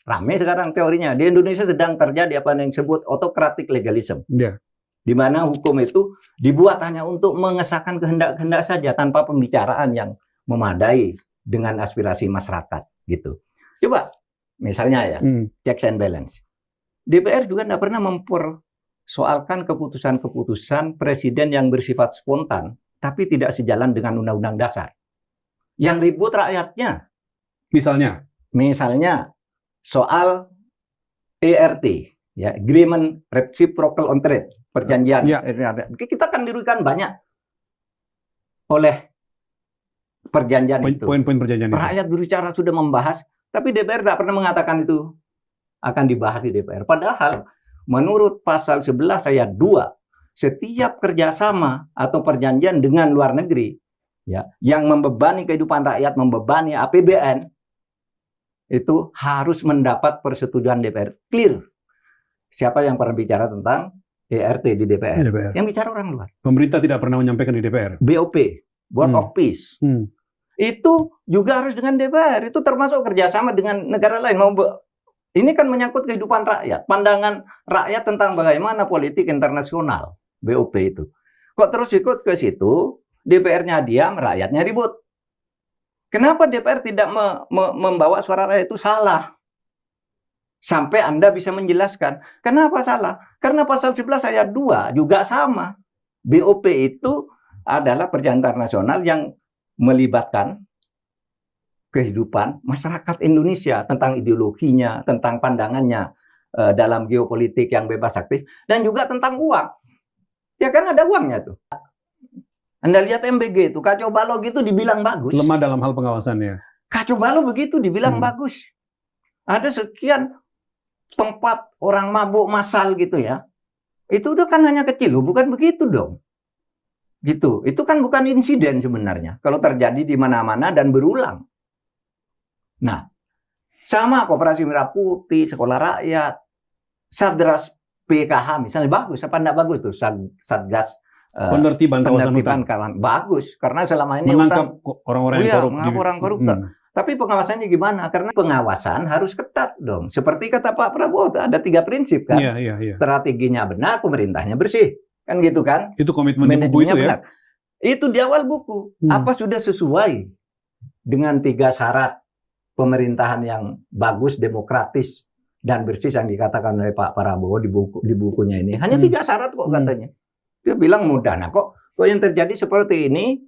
rame sekarang teorinya. Di Indonesia sedang terjadi apa yang disebut autocratic legalism. Ya. Di mana hukum itu dibuat hanya untuk mengesahkan kehendak-kehendak saja tanpa pembicaraan yang memadai dengan aspirasi masyarakat gitu. Coba misalnya ya, checks and balance. DPR juga tidak pernah mempersoalkan keputusan-keputusan presiden yang bersifat spontan, tapi tidak sejalan dengan undang-undang dasar. Yang ribut rakyatnya. Misalnya soal ERT, ya, Agreement Reciprocal on Trade, perjanjian. Ya. Kita akan dirugikan banyak oleh perjanjian itu. Poin-poin perjanjian itu. Rakyat berbicara sudah membahas, tapi DPR tidak pernah mengatakan itu akan dibahas di DPR. Padahal menurut pasal 11 ayat 2, setiap kerjasama atau perjanjian dengan luar negeri, ya, yang membebani kehidupan rakyat, membebani APBN, itu harus mendapat persetujuan DPR. Clear. Siapa yang pernah bicara tentang ERT di DPR? Yang bicara orang luar. Pemerintah tidak pernah menyampaikan di DPR. BOP, Board of Peace. Itu juga harus dengan DPR. Itu termasuk kerjasama dengan negara lain. Ini kan menyangkut kehidupan rakyat. Pandangan rakyat tentang bagaimana politik internasional. BOP itu. Kok terus ikut ke situ, DPR-nya diam, rakyatnya ribut. Kenapa DPR tidak membawa suara rakyat itu salah? Sampai Anda bisa menjelaskan. Kenapa salah? Karena pasal 11 ayat 2 juga sama. BOP itu adalah perjanjian internasional yang melibatkan kehidupan masyarakat Indonesia tentang ideologinya, tentang pandangannya dalam geopolitik yang bebas aktif, dan juga tentang uang. Ya kan ada uangnya tuh. Anda lihat MBG itu, kacau balau gitu dibilang bagus. Lemah dalam hal pengawasannya. Kacau balau begitu dibilang bagus. Ada sekian tempat orang mabuk massal gitu ya. Itu kan hanya kecil, loh, bukan begitu dong. Gitu. Itu kan bukan insiden sebenarnya. Kalau terjadi di mana-mana dan berulang. Nah, sama Koperasi Merah Putih, Sekolah Rakyat, Satgas PKH misalnya bagus apa enggak bagus tuh Satgas penertiban kawasan bagus karena selama ini menangkap orang-orang yang korup. Orang koruptor. Tapi pengawasannya gimana? Karena pengawasan harus ketat dong. Seperti kata Pak Prabowo, ada 3 prinsip kan. Strateginya benar, pemerintahnya bersih. Kan gitu kan? Itu komitmen di buku itu benar. Itu di awal buku. Apa sudah sesuai dengan 3 syarat pemerintahan yang bagus, demokratis, dan bersih yang dikatakan oleh Pak Prabowo di bukunya ini? Hanya 3 syarat kok katanya. Dia bilang mudah. Nah kok yang terjadi seperti ini,